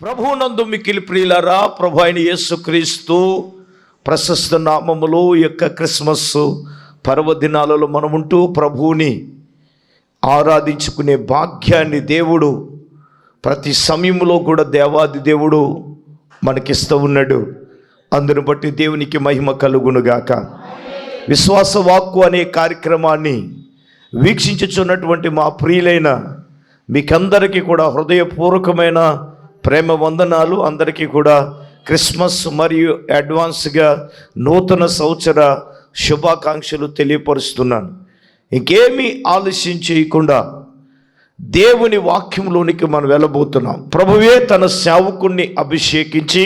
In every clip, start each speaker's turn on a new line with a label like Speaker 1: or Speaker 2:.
Speaker 1: ప్రభువునందు మిక్కిలి ప్రియులారా, ప్రభు అయిన యేసుక్రీస్తు ప్రశస్త నామములో యొక్క క్రిస్మస్ పర్వదినాలలో మనముంటూ ప్రభువుని ఆరాధించుకునే భాగ్యాన్ని దేవుడు ప్రతి సమయంలో కూడా దేవాది దేవుడు మనకిస్తూ ఉన్నాడు. అందును బట్టి దేవునికి మహిమ కలుగునుగాక. విశ్వాస వాక్కు అనే కార్యక్రమాన్ని వీక్షించుచున్నటువంటి మా ప్రియులైన మీకందరికీ కూడా హృదయపూర్వకమైన ప్రేమ వందనాలు. అందరికీ కూడా క్రిస్మస్ మరియు అడ్వాన్స్గా నూతన సంవత్సర శుభాకాంక్షలు తెలియపరుస్తున్నాను. ఇంకేమీ ఆలస్యం చేయకుండా దేవుని వాక్యంలోనికి మనం వెళ్ళబోతున్నాం. ప్రభువే తన సేవకుణ్ణి అభిషేకించి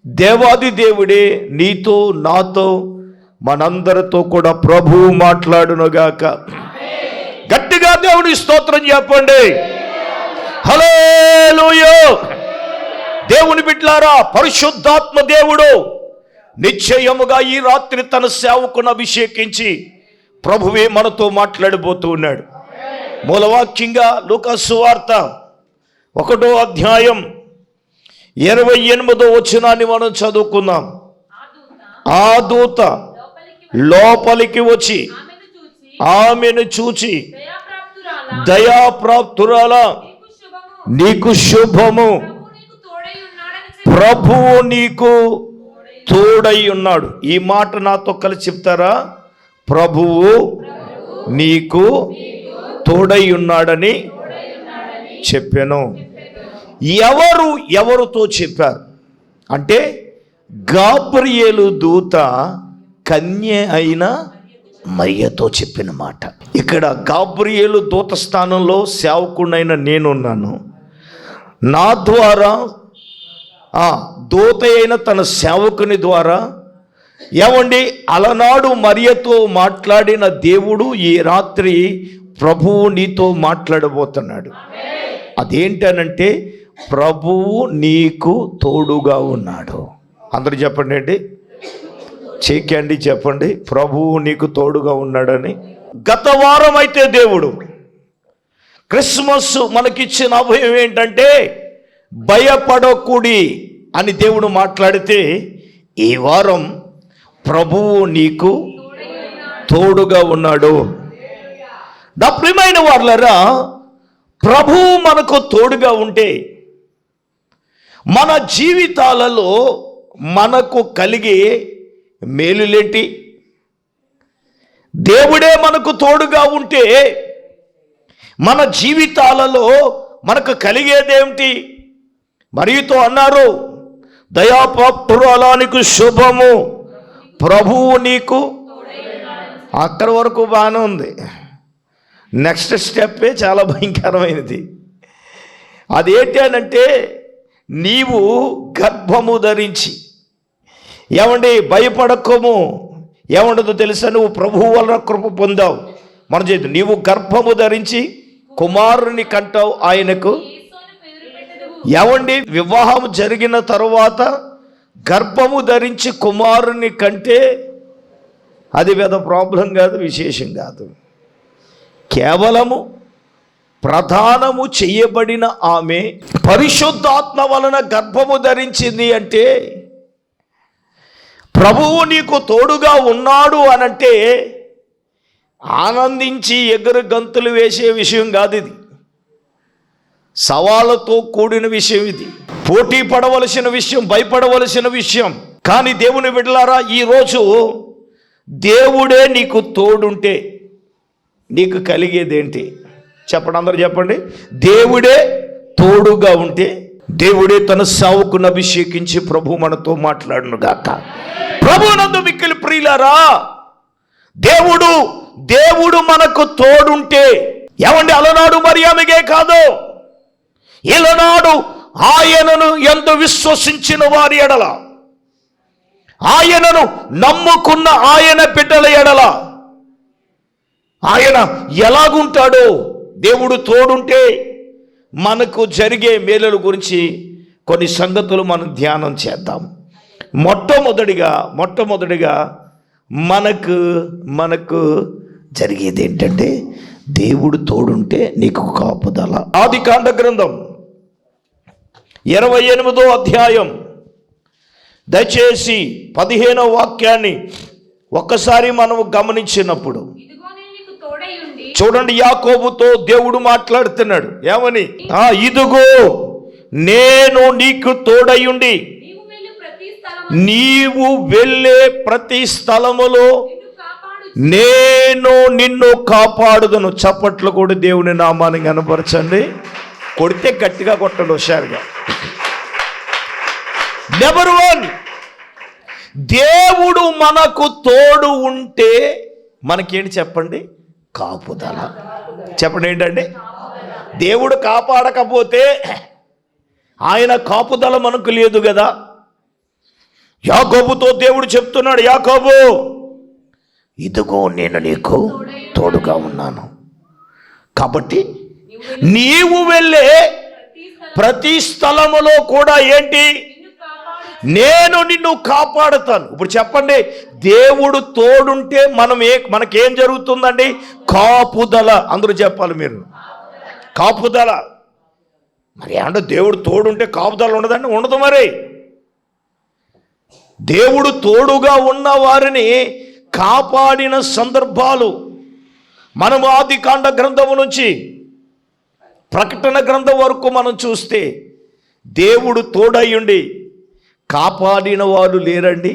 Speaker 1: దేవాది దేవుడే నీతో నాతో మనందరితో కూడా ప్రభువు మాట్లాడునుగాక. గట్టిగా దేవుని స్తోత్రం చెప్పండి. హల్లెలూయా. దేవుని బిడ్డలారా, పరిశుద్ధాత్మ దేవుడు నిశ్చయముగా ఈ రాత్రి తన సేవకుని అభిషేకించి ప్రభువే మనతో మాట్లాడబోతూ ఉన్నాడు. మూలవాక్యంగా లూకా సువార్త 1వ అధ్యాయం 28వ వచనాన్ని మనం చదువుకుందాం. ఆ దూత లోపలికి వచ్చి ఆమెను చూచి, దయాప్రాప్తురాలా, నీకు శుభము, ప్రభువు నీకు తోడై ఉన్నాడు. ఈ మాట నాతో కలిసి చెప్తారా? ప్రభువు నీకు తోడై ఉన్నాడని చెప్పాను. ఎవరితో చెప్పారు అంటే గాబ్రియేలు దూత కన్య అయిన మరియతో చెప్పిన మాట. ఇక్కడ గాబ్రియేలు దూత స్థానంలో సేవకుడైన నేనున్నాను. నా ద్వారా దూత అయిన తన సేవకుని ద్వారా ఏమండి అలనాడు మరియతో మాట్లాడిన దేవుడు ఈ రాత్రి ప్రభువు నీతో మాట్లాడబోతున్నాడు. అదేంటనంటే ప్రభువు నీకు తోడుగా ఉన్నాడు. అందరూ చెప్పండి అండి, చేకండి చెప్పండి, ప్రభువు నీకు తోడుగా ఉన్నాడని. గత వారం అయితే దేవుడు క్రిస్మస్ మనకిచ్చిన అభయం ఏంటంటే భయపడకుడి అని దేవుడు మాట్లాడితే, ఈ వారం ప్రభువు నీకు తోడుగా ఉన్నాడు. నా ప్రియమైన వారలారా, ప్రభువు మనకు తోడుగా ఉంటే మన జీవితాలలో మనకు కలిగే మేలులేంటి? దేవుడే మనకు తోడుగా ఉంటే మన జీవితాలలో మనకు కలిగేదేమిటి? మరియుతో అన్నారు, దయాప్రాప్తురాలా, నీకు శుభము, ప్రభువు నీకు. అక్కడి వరకు బాగానే ఉంది. నెక్స్ట్ స్టెప్పే చాలా భయంకరమైనది. అదేంటి అనంటే, నీవు గర్భము ధరించి, ఏమండి భయపడకము, ఏమండదో తెలుసా, నువ్వు ప్రభువు వలన కృప పొందావు. మన చేతి నీవు గర్భము ధరించి కుమారుని కంటావు. ఆయనకు ఏమండి వివాహం జరిగిన తరువాత గర్భము ధరించి కుమారుని కంటే అది పెద్ద ప్రాబ్లం కాదు, విశేషం కాదు. కేవలము ప్రధానము చేయబడిన ఆమె పరిశుద్ధాత్మ వలన గర్భము ధరించింది అంటే ప్రభువు నీకు తోడుగా ఉన్నాడు అనంటే ఆనందించి ఎగురు గంతులు వేసే విషయం కాదు. ఇది సవాళ్ళతో కూడిన విషయం. ఇది పోటీ పడవలసిన విషయం, భయపడవలసిన విషయం. కానీ దేవుని బిడ్డలారా, ఈరోజు దేవుడే నీకు తోడుంటే నీకు కలిగేదేంటి చెప్పండి, అందరూ చెప్పండి. దేవుడే తోడుగా ఉంటే, దేవుడే తన సేవకుని అభిషేకించి ప్రభు మనతో మాట్లాడును గాక. ప్రభువునందు మిక్కిలి ప్రియులారా, దేవుడు మనకు తోడుంటే, ఏమండి అలనాడు మరియమ్మకే కాదు, ఇలనాడు ఆయనను ఎందు విశ్వసించిన వారి ఎడల, ఆయనను నమ్ముకున్న ఆయన బిడ్డల ఎడల ఆయన ఎలాగుంటాడో దేవుడు తోడుంటే మనకు జరిగే మేలుల గురించి కొన్ని సంగతులు మనం ధ్యానం చేద్దాం. మొట్టమొదటిగా మనకు జరిగేది ఏంటంటే దేవుడు తోడుంటే నీకు కాపుదల. ఆదికాండ గ్రంథం 28వ అధ్యాయం దయచేసి 15వ వాక్యాన్ని ఒక్కసారి మనం గమనించినప్పుడు చూడండి, యాకోబుతో దేవుడు మాట్లాడుతున్నాడు ఏమని? ఇదిగో నేను నీకు తోడయుండి నీవు వెళ్ళే ప్రతి స్థలములో నేను నిన్ను కాపాడుదును. చప్పట్లు కూడా దేవుని నామాన్ని కనపరచండి. కొడితే గట్టిగా కొట్టండి హుషారుగా. నెంబర్ 1, దేవుడు మనకు తోడు ఉంటే మనకేంటి చెప్పండి? కాపుదల. చెప్పండి ఏంటండి? దేవుడు కాపాడకపోతే ఆయన కాపుదల మనకు లేదు కదా. యాకోబుతో దేవుడు చెప్తున్నాడు, యాకోబు ఇదిగో నేను నీకు తోడుగా ఉన్నాను, కాబట్టి నీవు వెళ్ళే ప్రతి స్థలములో కూడా ఏంటి? నేను నిన్ను కాపాడుతాను. ఇప్పుడు చెప్పండి, దేవుడు తోడుంటే మనకేం జరుగుతుందండి? కాపుదల. అందరూ చెప్పాలి మీరు, కాపుదల. మరి అంటే దేవుడు తోడుంటే కాపుదల ఉండదండి? ఉండదు. మరి దేవుడు తోడుగా ఉన్న వారిని కాపాడిన సందర్భాలు మనం ఆదికాండ గ్రంథము నుంచి ప్రకటన గ్రంథం వరకు మనం చూస్తే దేవుడు తోడయ్యుండి కాపాడిన వారు లేరండి.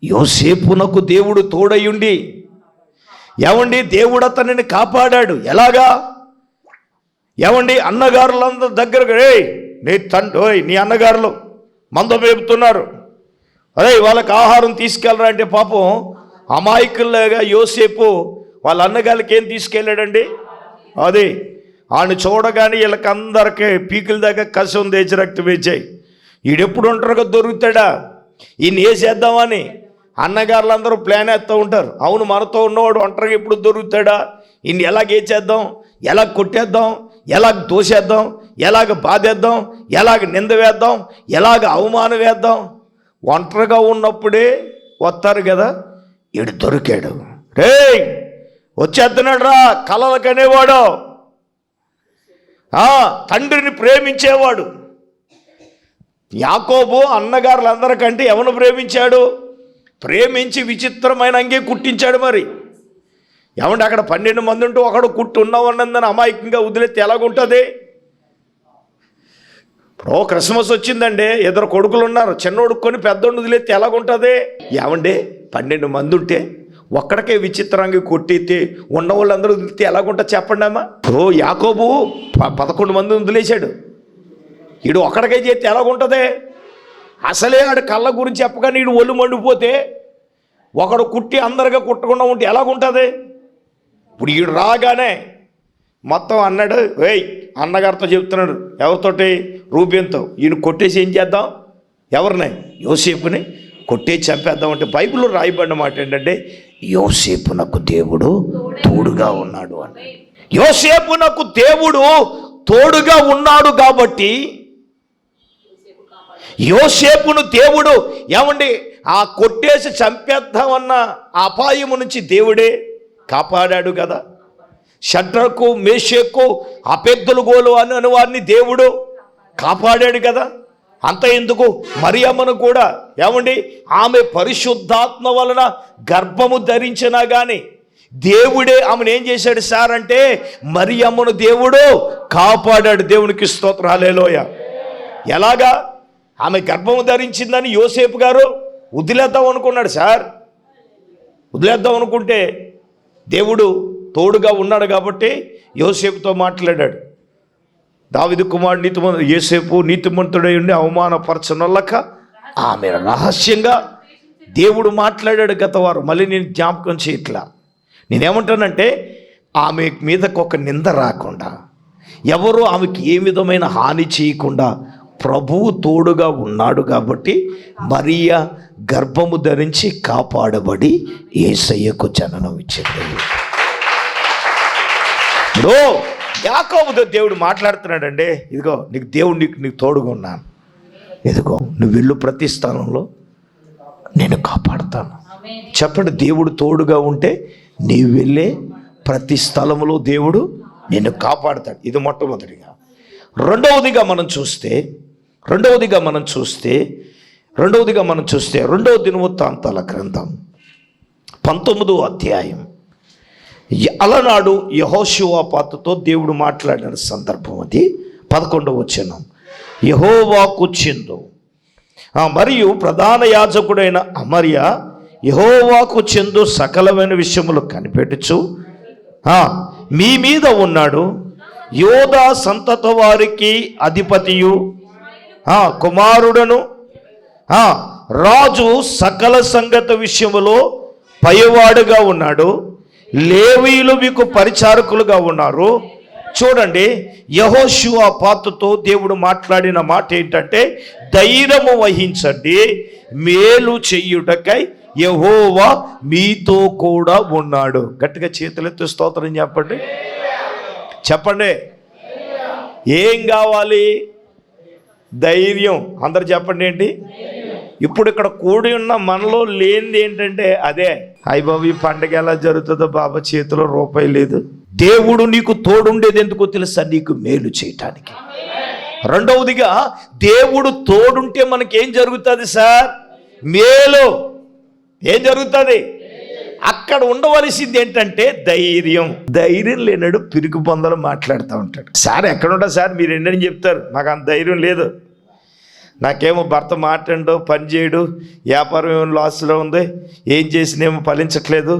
Speaker 1: యోసేపునకు దేవుడు తోడయ్యుండి ఏమండి దేవుడు అతనిని కాపాడాడు. ఎలాగా? ఏమండి అన్నగారులందరి దగ్గరకు నీ అన్నగారులు మంద మేపుతున్నారు, అదే వాళ్ళకి ఆహారం తీసుకెళ్ళరా అంటే పాపం అమాయకుల్లాగా యోసేపు వాళ్ళ అన్నగారికి ఏం తీసుకెళ్ళాడండి? అది ఆయన చూడగానే వీళ్ళకి అందరికీ పీకుల దగ్గర కసి ఉంది, రక్తం వేచాయి. ఈడెప్పుడు ఒంటరిగా దొరుకుతాడా, ఈయన వేసేద్దామని అన్నగారులందరూ ప్లాన్ వేస్తూ ఉంటారు. అవును, మనతో ఉన్నవాడు ఒంటరిగా ఎప్పుడు దొరుకుతాడా, ఈయన ఎలాగ వేసేద్దాం, ఎలాగ కొట్టేద్దాం, ఎలాగ దోసేద్దాం, ఎలాగ బాధేద్దాం, ఎలాగ నింద వేద్దాం, ఎలాగ అవమానం వేద్దాం. ఒంటరిగా ఉన్నప్పుడే వస్తారు కదా. ఈడు దొరికాడు. రే వచ్చేస్తున్నాడు రా, కలలకనేవాడు, తండ్రిని ప్రేమించేవాడు. యాకోబు అన్నగారులందరికంటే ఎవరు ప్రేమించాడు? ప్రేమించి విచిత్రమైన అంగే కుట్టించాడు. మరి ఏమంటే అక్కడ 12 మంది ఉంటూ ఒకడు కుట్టు ఉన్నవన్నదని అమాయకంగా వదిలేస్తే ఎలాగుంటుంది? ఇప్పుడు క్రిస్మస్ వచ్చిందండి, 2 కొడుకులు ఉన్నారు, చిన్నోడుకొని పెద్దోడు వదిలేస్తే ఎలాగుంటుంది? ఏమండి 12 మంది ఉంటే ఒక్కడికే విచిత్రంగా కొట్టితే ఉన్న వాళ్ళందరూ వదిలితే ఎలాగుంటుంది చెప్పండి అమ్మా. యాకోబు 11 మంది వదిలేశాడు, ఈడు ఒక్కడికే చేస్తే ఎలాగుంటుంది? అసలే ఆడు కళ్ళ గురించి చెప్పగానే ఈడు ఒళ్ళు మండిపోతే ఒకడు కుట్టి అందరిగా కుట్టకుండా ఉంటే ఎలాగుంటుంది? ఇప్పుడు ఈడు రాగానే మొత్తం అన్నాడు, అన్నగారితో చెప్తున్నాడు, ఎవరితోటి? రూబేన్తో. ఈయన కొట్టేసి ఏం చేద్దాం? ఎవరిని? యోసేపుని కొట్టేసి చంపేద్దాం. అంటే బైబిల్లో రాయబడిన మాట ఏంటంటే యోసేపునకు దేవుడు తోడుగా ఉన్నాడు అని. యోసేపునకు దేవుడు తోడుగా ఉన్నాడు కాబట్టి యోసేపును దేవుడు ఏమండి ఆ కొట్టేసి చంపేద్దామన్న అపాయము నుంచి దేవుడే కాపాడాడు కదా. షడ్రకు, మేషకు, అబేద్నెగోలు అని వారిని దేవుడు కాపాడాడు కదా. అంత ఎందుకు, మరియమ్మను కూడా ఏమండి ఆమె పరిశుద్ధాత్మ వలన గర్భము ధరించినా కానీ దేవుడే ఆమెను ఏం చేశాడు సార్ అంటే మరియమ్మను దేవుడు కాపాడాడు. దేవునికి స్తోత్రం, హల్లెలూయా. ఎలాగా? ఆమె గర్భము ధరించిందని యోసేపు గారు వదిలేద్దాం అనుకున్నాడు సార్. వదిలేద్దాం అనుకుంటే దేవుడు తోడుగా ఉన్నాడు కాబట్టి యోసేపుతో మాట్లాడాడు. దావీదు కుమారుడు యోసేపు నీతిమంతుడై ఉండి అవమానపరచనొల్లక ఆమె రహస్యంగా దేవుడు మాట్లాడాడు గత వారం. మళ్ళీ నేను జ్ఞాపకం చేయట్లా. నేనేమంటానంటే ఆమె మీదకు ఒక నింద రాకుండా, ఎవరు ఆమెకి ఏ విధమైన హాని చేయకుండా ప్రభువు తోడుగా ఉన్నాడు కాబట్టి మరియ గర్భము ధరించి కాపాడబడి యేసయ్యకు జననం ఇచ్చింది. ఇప్పుడు యాకోబుతో దేవుడు మాట్లాడుతున్నాడండి, ఇదిగో నీకు దేవుడు నీకు తోడుగా ఉన్నాను, ఇదిగో నువ్వు వెళ్ళు ప్రతి స్థానంలో నేను కాపాడుతాను. చెప్పండి, దేవుడు తోడుగా ఉంటే నీవు వెళ్ళే ప్రతి స్థలంలో దేవుడు నిన్ను కాపాడుతాడు. ఇది మొట్టమొదటిగా. రెండవదిగా మనం చూస్తే రెండవదిగా మనం చూస్తే 2వ దినవృత్తాంతాల గ్రంథం 19వ అధ్యాయం. అలనాడు యెహోషువపాతుతో దేవుడు మాట్లాడిన సందర్భం అది. 11వ వచనం. యెహోవాకు చెందు మరియు ప్రధాన యాజకుడైన అమర్య యెహోవాకు చెందు సకలమైన విషయములు కనిపెట్టుచు మీ మీద ఉన్నాడు. యోధా సంతత వారికి అధిపతియు కుమారుడను రాజు సకల సంగత విషయములో పైవాడుగా ఉన్నాడు. లేవీయులు మీకు పరిచారకులుగా ఉన్నారు. చూడండి, యెహోషువపాతుతో దేవుడు మాట్లాడిన మాట ఏంటంటే, ధైర్యము వహించండి, మేలు చెయ్యుటకై యెహోవా మీతో కూడా ఉన్నాడు. గట్టిగా చేతులెత్తి స్తోత్రం చెప్పండి. చెప్పండి, ఏం కావాలి? ధైర్యం. అందరు చెప్పండి ఏంటి? ఇప్పుడు ఇక్కడ కూడి ఉన్న మనలో లేనిది ఏంటంటే అదే. హాయ్ బాబు, ఈ పండగ ఎలా జరుగుతుందో బాబా, చేతిలో రూపాయి లేదు. దేవుడు నీకు తోడుండేది ఎందుకో తెలుసా? నీకు మేలు చేయటానికి. రెండవదిగా, దేవుడు తోడుంటే మనకేం జరుగుతుంది సార్? మేలు. ఏం జరుగుతుంది? అక్కడ ఉండవలసింది ఏంటంటే ధైర్యం. ధైర్యం లేనాడు పిరుగు పొందలు మాట్లాడుతూ ఉంటాడు. సార్ ఎక్కడుంటా సార్ మీరు ఎన్నని చెప్తారు, నాకు అంత ధైర్యం లేదు, నాకేమో భర్త మాట్లాడు, పని చేయడు, వ్యాపారం ఏమో లాస్లో ఉంది, ఏం చేసినేమో ఫలించట్లేదు,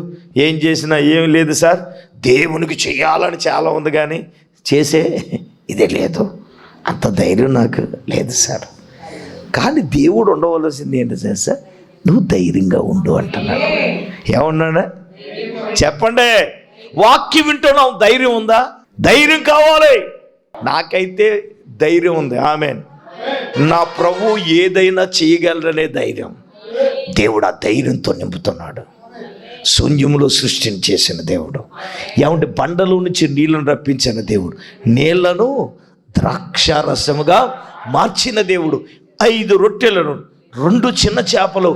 Speaker 1: ఏం చేసినా ఏమి లేదు సార్, దేవునికి చేయాలని చాలా ఉంది కానీ చేసే ఇదే లేదు, అంత ధైర్యం నాకు లేదు సార్. కానీ దేవుడు ఉండవలసింది ఏంటి సార్? నువ్వు ధైర్యంగా ఉండు అంటున్నాడు. ఏమన్నాడా? చెప్పండి. వాక్యం వింటున్నావు, ధైర్యం ఉందా? ధైర్యం కావాలి. నాకైతే ధైర్యం ఉంది. ఆమేన్. నా ప్రభు ఏదైనా చేయగలరనే ధైర్యం దేవుడు ఆ ధైర్యంతో నింపుతున్నాడు. శూన్యములో సృష్టిని చేసిన దేవుడు, ఏమంటే బండలో నుంచి నీళ్లను రప్పించిన దేవుడు, నీళ్లను ద్రాక్షారసముగా మార్చిన దేవుడు, 5 రొట్టెలను 2 చిన్న చేపలు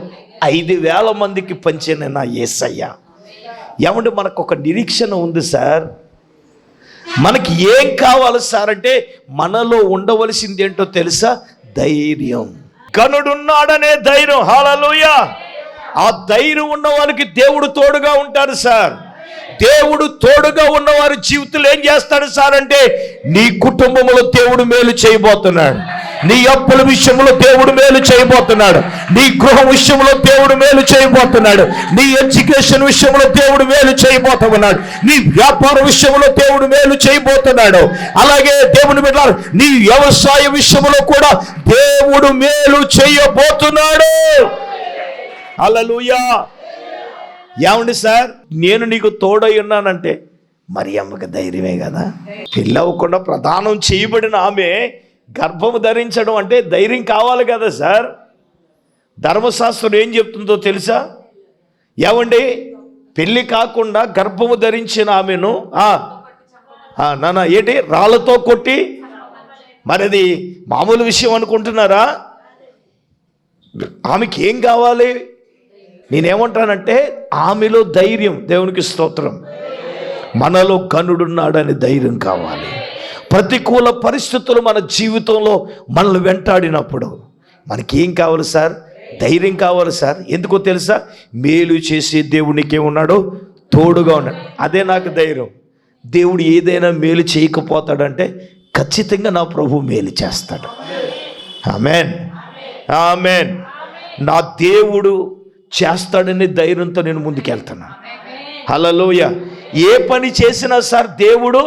Speaker 1: 5,000 మందికి పంచిన నా యేసయ్య. ఏమంటే మనకు ఒక నిరీక్షణ ఉంది సార్. మనకి ఏం కావాలి సార్ అంటే, మనలో ఉండవలసింది ఏంటో తెలుసా? ధైర్యం. గనుడున్నాడనే ధైర్యం. హల్లెలూయా. ఆ ధైర్యం ఉన్న వారికి దేవుడు తోడుగా ఉంటాడు సార్. దేవుడు తోడుగా ఉన్నవారి జీవితంలో ఏం చేస్తాడు సార్ అంటే, నీ కుటుంబంలో దేవుడు మేలు చేయబోతున్నాడు, నీ అప్పుల విషయంలో దేవుడు మేలు చేయబోతున్నాడు, నీ గృహ విషయంలో దేవుడు మేలు చేయబోతున్నాడు, నీ ఎడ్యుకేషన్ విషయంలో దేవుడు మేలు చేయబోతున్నాడు, నీ వ్యాపార విషయంలో దేవుడు మేలు చేయబోతున్నాడు. అలాగే దేవుని బిడ్డలారా, నీ వ్యవసాయ విషయంలో కూడా దేవుడు మేలు చేయబోతున్నాడు. హల్లెలూయా. ఏమండి సార్, నేను నీకు తోడై ఉన్నానంటే మరి అమ్మకి ధైర్యమే కదా. పెళ్ళి అవ్వకుండా ప్రదానం చేయబడిన ఆమె గర్భము ధరించడం అంటే ధైర్యం కావాలి కదా సార్. ధర్మశాస్త్రం ఏం చెప్తుందో తెలుసా? ఏమండి, పెళ్ళి కాకుండా గర్భము ధరించిన ఆమెను నాన్న ఏంటి రాళ్ళతో కొట్టి, మరి అది మామూలు విషయం అనుకుంటున్నారా? ఆమెకి ఏం కావాలి? నేనేమంటానంటే ఆమెలో ధైర్యం. దేవునికి స్తోత్రం. మనలో గనుడున్నాడని ధైర్యం కావాలి. ప్రతికూల పరిస్థితులు మన జీవితంలో మనల్ని వెంటాడినప్పుడు మనకి ఏం కావాలి సార్? ధైర్యం కావాలి సార్. ఎందుకో తెలుసా? మేలు చేసే దేవునికి ఏమున్నాడు? తోడుగా ఉన్నాడు. అదే నాకు ధైర్యం. దేవుడు ఏదైనా మేలు చేయకపోతాడంటే ఖచ్చితంగా నా ప్రభు మేలు చేస్తాడు. ఆమేన్, ఆమేన్. నా దేవుడు చేస్తాడనే ధైర్యంతో నేను ముందుకెళ్తున్నాను. హల్లెలూయా. ఏ పని చేసినా సార్ దేవుడు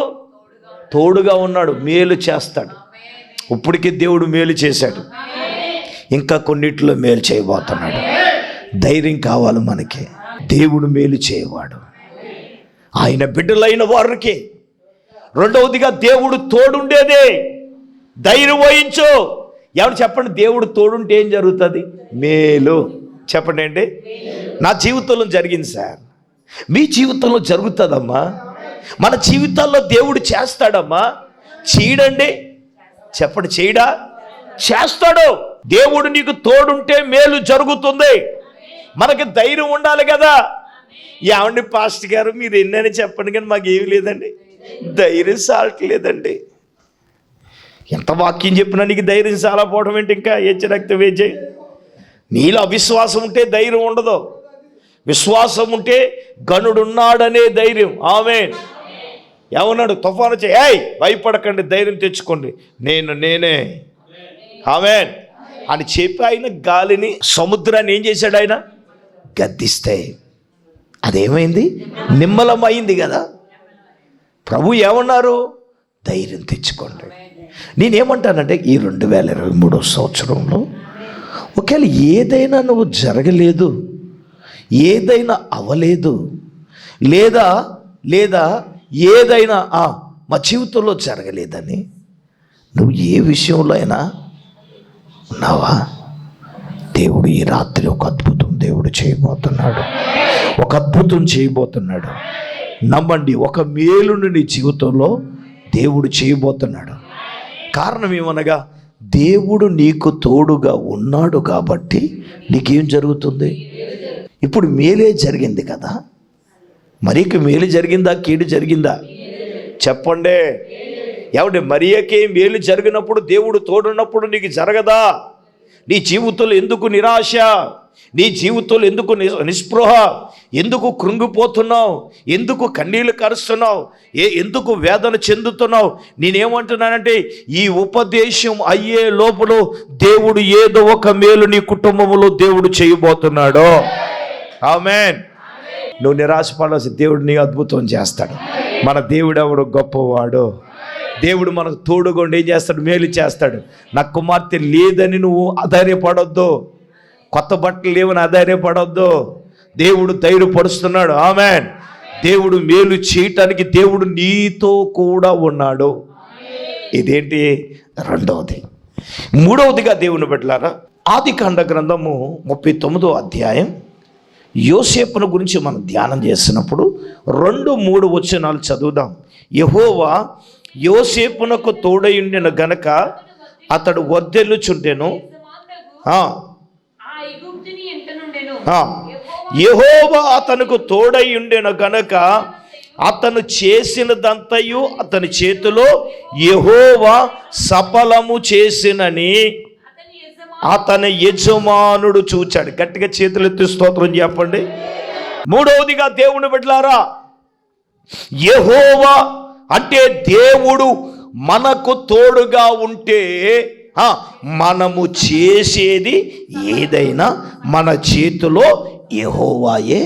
Speaker 1: తోడుగా ఉన్నాడు, మేలు చేస్తాడు. ఇప్పటికే దేవుడు మేలు చేశాడు, ఇంకా కొన్నిట్లో మేలు చేయబోతున్నాడు. ధైర్యం కావాలి మనకి. దేవుడు మేలు చేయవాడు ఆయన బిడ్డలైన వారికి. రెండవదిగా దేవుడు తోడుండేదే. ధైర్యం వహించు. ఎవరు చెప్పండి, దేవుడు తోడుంటే ఏం జరుగుతుంది? మేలు. చెప్పండి అండి. నా జీవితంలో జరిగింది సార్, మీ జీవితంలో జరుగుతుందమ్మా. మన జీవితాల్లో దేవుడు చేస్తాడమ్మా. చేయడండి, చెప్పండి, చేయడా? చేస్తాడు. దేవుడు నీకు తోడుంటే మేలు జరుగుతుంది. మనకి ధైర్యం ఉండాలి కదా. ఏమండి పాస్టర్ గారు, మీరు ఎన్నని చెప్పండి కానీ మాకు ఏమి లేదండి, ధైర్యం సాల్ట్ లేదండి. ఎంత వాక్యం చెప్పినా నీకు ధైర్యం చాలా పోవడం ఏంటి? ఇంకా రక్త వేచే నీలో అవిశ్వాసం ఉంటే ధైర్యం ఉండదు. విశ్వాసం ఉంటే గనుడున్నాడనే ధైర్యం. ఆమేన్. ఏమన్నాడు? తుఫాను వచ్చి ఏయ్ భయపడకండి, ధైర్యం తెచ్చుకోండి, నేనే. ఆమేన్ అని చెప్పి ఆయన గాలిని, సముద్రాన్ని ఏం చేశాడు? ఆయన గద్దిస్తే అదేమైంది? నిమ్మలమైంది కదా. ప్రభు ఏమన్నారు? ధైర్యం తెచ్చుకోండి. నేనేమంటానంటే ఈ 2023 సంవత్సరంలో ఒకవేళ ఏదైనా నువ్వు జరగలేదు, ఏదైనా అవ్వలేదు, లేదా ఏదైనా మా జీవితంలో జరగలేదని నువ్వు ఏ విషయంలో అయినా ఉన్నావా? దేవుడు ఈ రాత్రి ఒక అద్భుతం దేవుడు చేయబోతున్నాడు. ఒక అద్భుతం చేయబోతున్నాడు. నమ్మండి, ఒక మేలును నీ జీవితంలో దేవుడు చేయబోతున్నాడు. కారణం ఏమనగా దేవుడు నీకు తోడుగా ఉన్నాడు కాబట్టి నీకేం జరుగుతుంది? ఇప్పుడు మేలే జరిగింది కదా, మరీకి మేలు జరిగిందా కీడు జరిగిందా? చెప్పండి. ఏమంటే మరియకే మేలు జరిగినప్పుడు, దేవుడు తోడున్నప్పుడు నీకు జరగదా? నీ జీవితంలో ఎందుకు నిరాశ? నీ జీవితంలో ఎందుకు నిస్పృహ? ఎందుకు కృంగిపోతున్నావు? ఎందుకు కన్నీళ్లు కరుస్తున్నావు? ఎందుకు వేదన చెందుతున్నావు? నేనేమంటున్నానంటే ఈ ఉపదేశం అయ్యే లోపల దేవుడు ఏదో ఒక మేలు నీ కుటుంబంలో దేవుడు చేయబోతున్నాడు. ఆమేన్. నువ్వు నిరాశపడాల్సి, దేవుడు నీ అద్భుతం చేస్తాడు. మన దేవుడు ఎవడు? గొప్పవాడు. దేవుడు మనకు తోడుగా ఏం చేస్తాడు? మేలు చేస్తాడు. నా కుమార్తె లేదని నువ్వు అధైర్యపడొద్దు, కొత్త బట్టలు లేవని అధైర్యపడొద్దు. దేవుడు ధైర్యపరుస్తున్నాడు. ఆమేన్. దేవుడు మేలు చేయటానికి దేవుడు నీతో కూడా ఉన్నాడు. ఇదేంటి? రెండవది. మూడవదిగా దేవుని బిడ్డలారా, ఆదికాండ గ్రంథము 39వ అధ్యాయం యోసేపును గురించి మనం ధ్యానం చేసినప్పుడు 2-3 వచనాలు చదువుదాం. యెహోవా యోసేపునకు తోడయుండిన గనక అతడు వర్ధిల్లుచుండెను. యెహోవా అతనికి తోడయుండెను గనక అతను చేసినదంతయు అతని చేతిలో యెహోవా సఫలము చేసినని అతని యజమానుడు చూచాడు. గట్టిగా చేతులెత్తి స్తోత్రం చెప్పండి. మూడవదిగా దేవుని బిడ్డలారా, యెహోవా అంటే దేవుడు మనకు తోడుగా ఉంటే మనము చేసేది ఏదైనా మన చేతిలో యెహోవాయే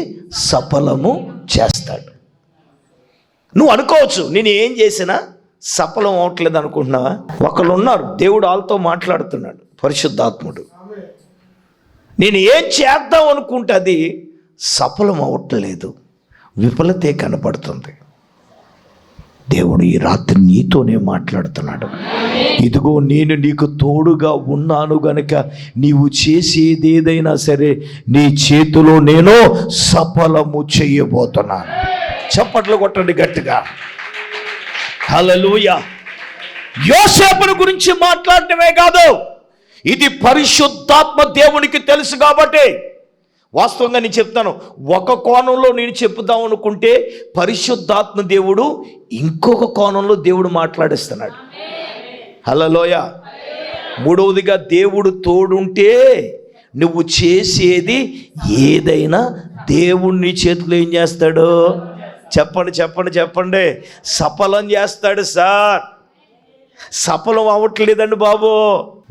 Speaker 1: సఫలము చేస్తాడు. నువ్వు అనుకోవచ్చు, నేను ఏం చేసినా సఫలం అవట్లేదు అనుకుంటున్నావా? ఒకళ్ళు ఉన్నారు, దేవుడు వాళ్ళతో మాట్లాడుతున్నాడు, పరిశుద్ధాత్ముడు. నేను ఏం చేద్దాం అనుకుంటే అది సఫలం అవ్వట్లేదు, విఫలతే కనపడుతుంది. దేవుడు ఈ రాత్రి నీతోనే మాట్లాడుతున్నాడు. ఇదిగో నేను నీకు తోడుగా ఉన్నాను గనుక నీవు చేసేది ఏదైనా సరే నీ చేతిలో నేను సఫలము చేయబోతున్నాను. చప్పట్లు కొట్టండి గట్టిగా. హల్లెలూయా. యోసేపును గురించి మాట్లాడటమే కాదు, ఇది పరిశుద్ధాత్మ దేవునికి తెలుసు కాబట్టి వాస్తవంగా నేను చెప్తాను. ఒక కోణంలో నేను చెప్తాం అనుకుంటే పరిశుద్ధాత్మ దేవుడు ఇంకొక కోణంలో దేవుడు మాట్లాడిస్తున్నాడు. హల్లెలూయా. మూడవదిగా దేవుడు తోడుంటే నువ్వు చేసేది ఏదైనా దేవుణ్ణి చేతిలో ఏం చేస్తాడు? చెప్పండి చెప్పండి చెప్పండి. సఫలం చేస్తాడు. సార్ సఫలం అవ్వట్లేదండి బాబు,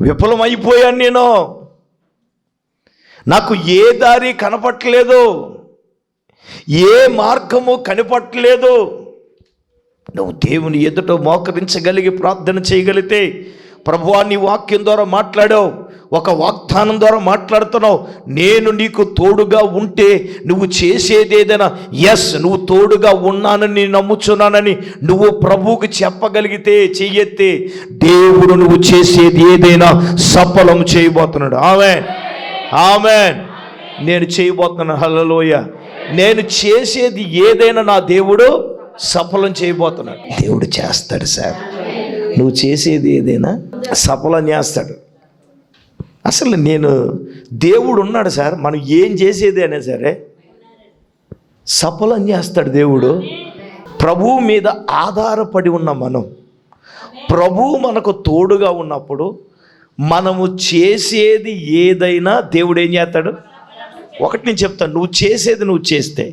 Speaker 1: విఫలం అయిపోయాను నేను, నాకు ఏ దారి కనపట్టలేదు, ఏ మార్గము కనపట్టలేదు. నువ్వు దేవుని ఎదుట మోకరించగలిగి ప్రార్థన చేయగలిగితే, ప్రభువా నీ వాక్యం ద్వారా మాట్లాడావు, ఒక వాగ్దానం ద్వారా మాట్లాడుతున్నావు, నేను నీకు తోడుగా ఉంటే నువ్వు చేసేది ఏదైనా ఎస్ నువ్వు తోడుగా ఉన్నానని నమ్ముచున్నానని నువ్వు ప్రభువుకి చెప్పగలిగితే, చెయ్యెత్తే దేవుడు నువ్వు చేసేది ఏదైనా సఫలం చేయబోతున్నాడు. ఆమేన్ ఆమేన్. నేను చేయబోతున్నాను. హల్లెలూయా. నేను చేసేది ఏదైనా నా దేవుడు సఫలం చేయబోతున్నాడు. దేవుడు చేస్తాడు సార్. నువ్వు చేసేది ఏదైనా సఫలం చేస్తాడు. అసలు దేవుడు ఉన్నాడు సార్, మనం ఏం చేసేది అయినా సరే సఫలం చేస్తాడు దేవుడు. ప్రభువు మీద ఆధారపడి ఉన్న మనం ప్రభువు మనకు తోడుగా ఉన్నప్పుడు మనము చేసేది ఏదైనా దేవుడు ఏం చేస్తాడు? ఒకటి నేను చెప్తాను, నువ్వు చేసేది నువ్వు చేస్తే,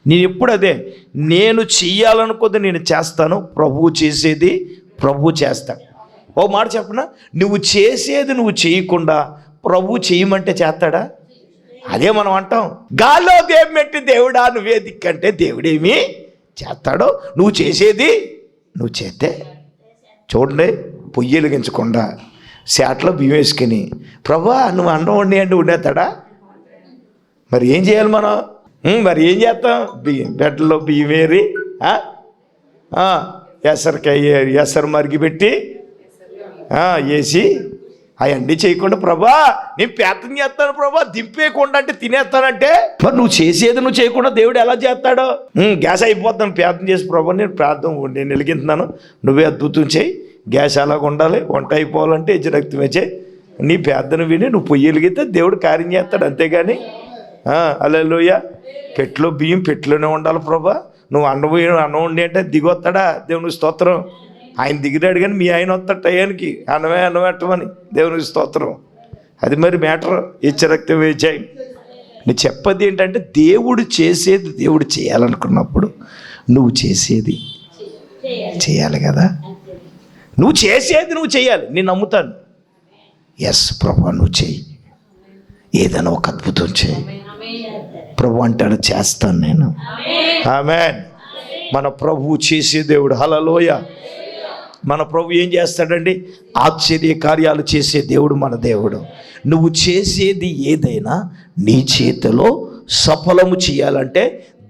Speaker 1: నేను ఎప్పుడు అదే, నేను చెయ్యాలనుకోద్ది నేను చేస్తాను, ప్రభువు చేసేది ప్రభువు చేస్తాడు. ఓ మాట చెప్పనా, నువ్వు చేసేది నువ్వు చేయకుండా ప్రభువు చేయమంటే చేస్తాడా? అదే మనం అంటాం, గాల్లో దేవం పెట్టి దేవుడా నువ్వే దిక్కంటే దేవుడేమి చేస్తాడో? నువ్వు చేసేది నువ్వు చేస్తే. చూడండి, పొయ్యి వెలిగించకుండా శాట్లో బియ్యం వేసుకుని ప్రభా నువ్వు అన్నం వండి అంటే ఉండేస్తాడా? మరి ఏం చేయాలి మనం? మరి ఏం చేస్తాం? బెడ్లో బియ్యం వేరి ఎసరు మరిగి పెట్టి వేసి అవన్నీ చేయకుండా ప్రభా నేను ప్రార్థన చేస్తాను ప్రభా దింపేయకుండా అంటే తినేస్తానంటే, మరి నువ్వు చేసేది నువ్వు చేయకుండా దేవుడు ఎలా చేస్తాడో? గ్యాస్ అయిపోతాను ప్రార్థన చేసి ప్రభా నేను వెలిగింటున్నాను, నువ్వే అద్భుతం చేయి, గ్యాస్ అలాగ ఉండాలి, వంట అయిపోవాలంటే రక్తమే చేయి, నీ ప్రార్థన విని నువ్వు పొయ్యి వెలిగితే దేవుడు కార్యం చేస్తాడు. అంతేగాని హల్లెలూయా పెట్టులో బియ్యం పెట్టులోనే ఉండాలి ప్రభా, నువ్వు అన్నం వండి అంటే దిగొస్తాడా? దేవునికి స్తోత్రం. ఆయన దిగిరాడు కానీ మీ ఆయన వస్తాడు టయానికి అన్నమే పెట్టమని, దేవునికి స్తోత్రం. అది మరి మ్యాటర్. రక్తం వేచాయి. నేను చెప్పది ఏంటంటే, దేవుడు చేసేది దేవుడు చేయాలనుకున్నప్పుడు నువ్వు చేసేది చేయాలి కదా. నువ్వు చేసేది నువ్వు చేయాలి. నేను నమ్ముతాను, ఎస్ ప్రభా నువ్వు చేయి, ఏదైనా ఒక అద్భుతం చేయి. ప్రభు అంటాడు చేస్తాను నేను. ఆమేన్. మన ప్రభువు చేసే దేవుడు. హల్లెలూయా. మన ప్రభు ఏం చేస్తాడండి? ఆశ్చర్య కార్యాలు చేసే దేవుడు మన దేవుడు. నువ్వు చేసేది ఏదైనా నీ చేతిలో సఫలము చేయాలంటే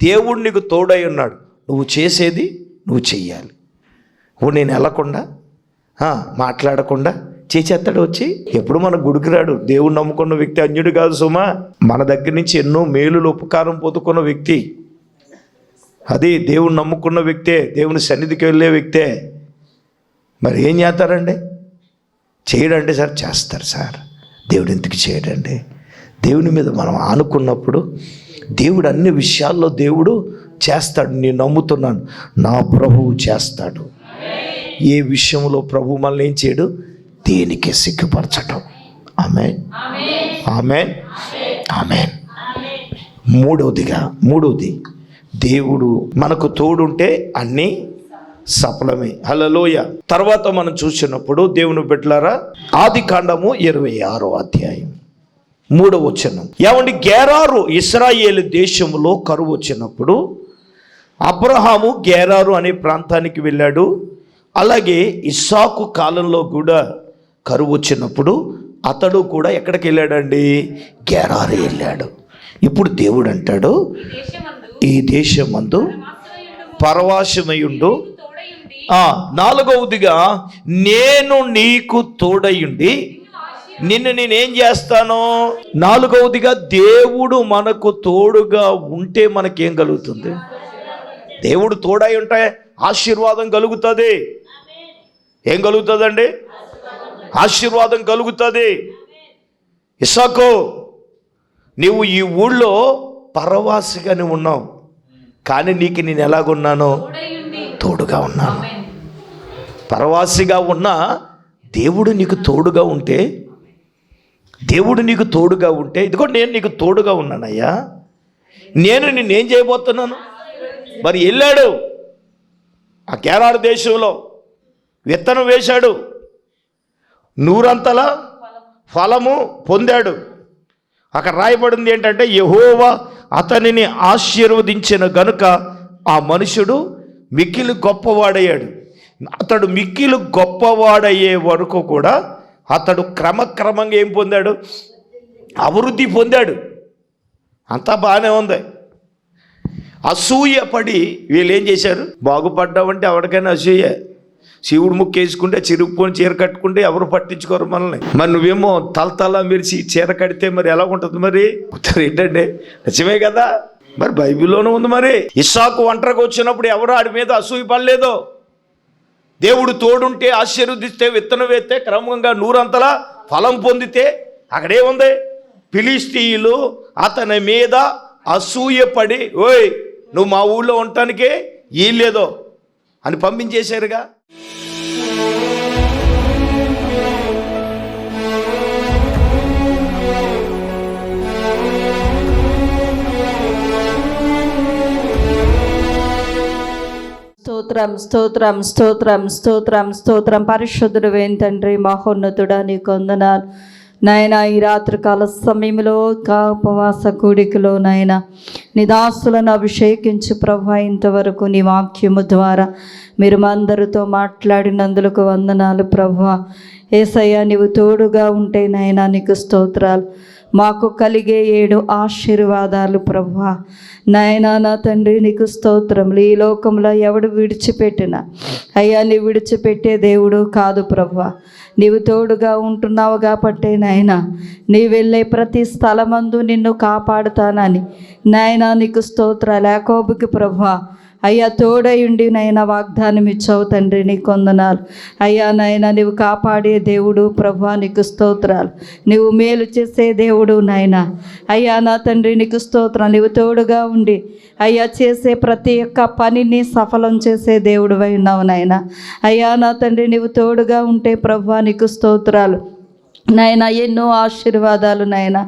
Speaker 1: దేవుడు నీకు తోడై ఉన్నాడు. నువ్వు చేసేది నువ్వు చెయ్యాలి. నేను వెళ్ళకుండా మాట్లాడకుండా చేసేస్తాడు వచ్చి. ఎప్పుడు మన గుడికి రాడు. దేవుడు నమ్ముకున్న వ్యక్తి అన్యుడు కాదు సుమా. మన దగ్గర నుంచి ఎన్నో మేలులు ఉపకారం పొందుకున్న వ్యక్తి. అది దేవుడు నమ్ముకున్న వ్యక్తే, దేవుని సన్నిధికి వెళ్ళే వ్యక్తే. మరి ఏం చేస్తారండి? చేయడండి సార్. చేస్తారు సార్. దేవుడు ఎందుకు చేయడండి? దేవుని మీద మనం ఆనుకున్నప్పుడు దేవుడు అన్ని విషయాల్లో దేవుడు చేస్తాడు. నేను నమ్ముతున్నాను, నా ప్రభువు చేస్తాడు. ఏ విషయంలో ప్రభు మనల్ని ఏం చేయడు? దేనికి సిగ్గుపరచడం. ఆమేన్, ఆమేన్, ఆమేన్. మూడవది దేవుడు మనకు తోడుంటే అన్నీ సఫలమే. హల్లెలూయా. తర్వాత మనం చూసినప్పుడు దేవుని బిడ్డలారా, ఆదికాండము 26వ అధ్యాయం 3వ వచనం. ఏమండి, గెరారు ఇశ్రాయేలు దేశంలో కరువు వచ్చినప్పుడు అబ్రహాము గెరారు అనే ప్రాంతానికి వెళ్ళాడు. అలాగే ఇస్సాకు కాలంలో కూడా కరువు వచ్చినప్పుడు అతడు కూడా ఎక్కడికి వెళ్ళాడండి? గెరారు వెళ్ళాడు. ఇప్పుడు దేవుడు అంటాడు, ఈ దేశమందు పరవాసమయుండు. 4వదిగా నేను నీకు తోడయుండి నిన్ను నేనేం చేస్తాను? 4వదిగా దేవుడు మనకు తోడుగా ఉంటే మనకేం కలుగుతుంది? దేవుడు తోడై ఉంటే ఆశీర్వాదం కలుగుతుంది. ఏం కలుగుతుందండి? ఆశీర్వాదం కలుగుతుంది. ఇస్సాకు, నీవు ఈ ఊళ్ళో పరవాసిగానే ఉన్నావు, కానీ నీకు నేను ఎలాగున్నాను? తోడుగా ఉన్నాను. పరవాసిగా ఉన్నా దేవుడు నీకు తోడుగా ఉంటే, ఇదిగో నేను నీకు తోడుగా ఉన్నానయ్యా, నేను నిన్నేం చేయబోతున్నాను? మరి వెళ్ళాడు ఆ గెరారు దేశంలో, విత్తనం వేశాడు, 100 ఫలము పొందాడు. అక్కడ రాయబడింది ఏంటంటే, యెహోవా అతనిని ఆశీర్వదించిన గనుక ఆ మనుషుడు మిక్కిలి గొప్పవాడయ్యాడు. అతడు మిక్కిలి గొప్పవాడయ్యే వరకు కూడా అతడు క్రమక్రమంగా ఏం పొందాడు? అభివృద్ధి పొందాడు. అంతా బాగానే ఉంది. అసూయపడి వీళ్ళు ఏం చేశారు? బాగుపడ్డావంటే ఎవరికైనా అసూయ. శివుడు ముక్కు వేసుకుంటే చిరుగుపోని చీర కట్టుకుంటే ఎవరు పట్టించుకోరు మనల్ని. మరి నువ్వేమో తలతలా మెరిచి చీర కడితే మరి ఎలా ఉంటుంది? మరి ఏంటంటే నిజమే కదా. మరి బైబిల్లోనూ ఉంది. మరి ఇస్సాకు ఒంటరిగా వచ్చినప్పుడు ఎవరు ఆడి మీద అసూయ పడలేదు. దేవుడు తోడుంటే ఆశీర్వదిస్తే, విత్తనం వేస్తే క్రమంగా 100 ఫలం పొందితే అక్కడే ఉంది, ఫిలిష్తీయులు అతని మీద అసూయపడి, ఓయ్ నువ్వు మా ఊళ్ళో ఉండటానికే వీల్లేదో అని పంపించేశారుగా.
Speaker 2: స్తోత్రం స్తోత్రం స్తోత్రం స్తోత్రం స్తోత్రం. పరిశుద్ధుడు తండ్రి, మహోన్నతుడా, నీకు వందనాలు నాయన. ఈ రాత్రికాల సమయంలో ఉపవాస కూడికలో నాయన నీ దాసులను అభిషేకించి ప్రభా, ఇంతవరకు నీ వాక్యము ద్వారా మీరు మా అందరితో మాట్లాడినందులకు వందనాలు ప్రభా. యేసయ్యా, నీవు తోడుగా ఉంటే నాయన నీకు స్తోత్రాలు. మాకు కలిగే 7 ఆశీర్వాదాలు ప్రభా నాయనా. నా తండ్రి నీకు స్తోత్రములు. ఈ లోకంలో ఎవడు విడిచిపెట్టినా అయ్యా, నీ విడిచిపెట్టే దేవుడు కాదు ప్రభా. నీవు తోడుగా ఉంటున్నావు కాబట్టే నాయనా, నీ వెళ్ళే ప్రతి స్థలమందు నిన్ను కాపాడుతానని నాయనా నీకు స్తోత్రాలు. యాకోబుకి ప్రభా అయ్యా తోడయుండి నైనా వాగ్దానం ఇచ్చావు తండ్రి, నీకు వందనాలు అయ్యా. నాయన నీవు కాపాడే దేవుడు ప్రభా, నీకు స్తోత్రాలు. నీవు మేలు చేసే దేవుడు నాయన అయ్యా. నా తండ్రి నీకు స్తోత్రం. నీవు తోడుగా ఉండి అయ్యా చేసే ప్రతి ఒక్క పనిని సఫలం చేసే దేవుడు అయి ఉన్నావు నాయన అయ్యా. నా తండ్రి నీవు తోడుగా ఉంటే ప్రభా నీకు స్తోత్రాలు నాయన. ఎన్నో ఆశీర్వాదాలు నాయన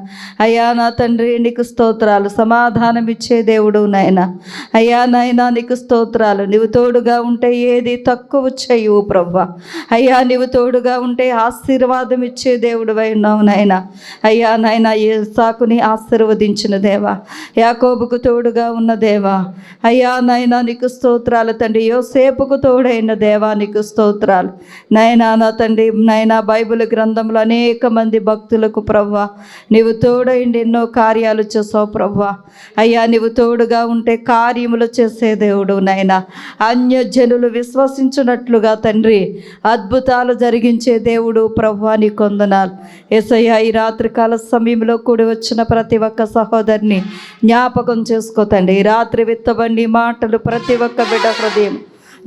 Speaker 2: అయ్యా. నా తండ్రి నీకు స్తోత్రాలు. సమాధానం ఇచ్చే దేవుడు నాయన అయ్యా. నాయన నీకు స్తోత్రాలు. నీవు తోడుగా ఉంటే ఏది తక్కువ చేయవు ప్రభా అయ్యా. నీవు తోడుగా ఉంటే ఆశీర్వాదం ఇచ్చే దేవుడు అయి ఉన్నావు నాయన అయ్యా. నాయన ఇస్సాకుని ఆశీర్వదించిన దేవా, యాకోబుకు తోడుగా ఉన్న దేవా అయ్యా. నాయన నీకు స్తోత్రాలు తండ్రి. యోసేపుకు తోడైన దేవా నీకు స్తోత్రాలు నాయన. నా తండ్రి నాయన బైబిల్ గ్రంథంలో అనేక మంది భక్తులకు ప్రభా నీవు తోడైండి ఎన్నో కార్యాలు చేసావు ప్రభా అయ్యా. నీవు తోడుగా ఉంటే కార్యములు చేసే దేవుడు నాయన. అన్యజనులు విశ్వసించున్నట్లుగా తండ్రి అద్భుతాలు జరిగించే దేవుడు ప్రభా, నీకు వందనాలు యేసయ్యా. ఈ రాత్రికాల సమయంలో కూడి వచ్చిన ప్రతి ఒక్క సహోదరిని జ్ఞాపకం చేసుకో తండ్రి. ఈ రాత్రి విత్తబండి మాటలు ప్రతి ఒక్క బిడ్డ హృదయం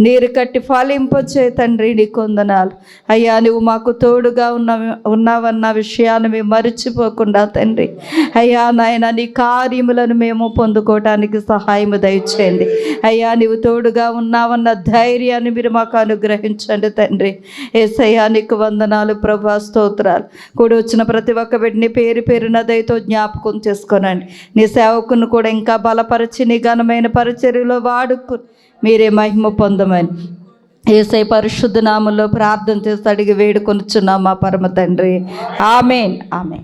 Speaker 2: నీరు కట్టి ఫలింపచే తండ్రి, నీకు వందనాలు అయ్యా. నువ్వు మాకు తోడుగా ఉన్నావన్న విషయాన్ని మేము మరిచిపోకుండా తండ్రి అయ్యా. నాయన నీ కార్యములను మేము పొందుకోవటానికి సహాయము దయచేయండి అయ్యా. నీవు తోడుగా ఉన్నావన్న ధైర్యాన్ని మీరు మాకు అనుగ్రహించండి తండ్రి యేసయ్యా. నీకు వందనాలు ప్రభా, స్తోత్రాలు. కూడి వచ్చిన ప్రతి ఒక్క బిడ్డని పేరు పేరున దయతో జ్ఞాపకం చేసుకోనండి. నీ సేవకును కూడా ఇంకా బలపరిచి నీ ఘనమైన పరిచర్యలో వాడుకు మీరే మహిమ పొందమని యేసయ్య పరిశుద్ధ నామములో ప్రార్థన చేసి అడిగి వేడుకొనుచున్నాం మా పరమ తండ్రి. ఆమేన్ ఆమేన్.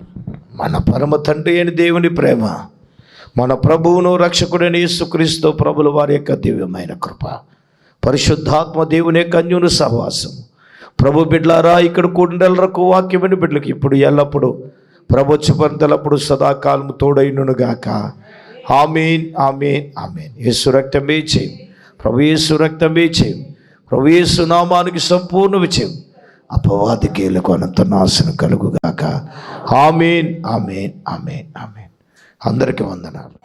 Speaker 1: మన పరమ తండ్రి అయిన దేవుని ప్రేమ, మన ప్రభువును రక్షకుడైన యేసుక్రీస్తు ప్రభుల వారి యొక్క దివ్యమైన కృప, పరిశుద్ధాత్మ దేవుని యొక్క అన్యోన్య సహవాసం ప్రభు బిడ్డలారా ఇక్కడ కూడినలకు వాక్యమైన బిడ్డలకు ఇప్పుడు ఎల్లప్పుడు ప్రభుత్వపంతలప్పుడు సదాకాలం తోడైనుగాక. ఆమేన్ ఆమేన్ ఆమేన్. యేసు రక్తమే చేయం, ప్రభు యేసు రక్తమే చేయం, ప్రభు యేసు నామానికి సంపూర్ణ విజయం, అపవాది కీలకు అనంత నాశనం కలుగుగాక. ఆమేన్ ఆమేన్ ఆమేన్ ఆమేన్. అందరికీ వందనాలు.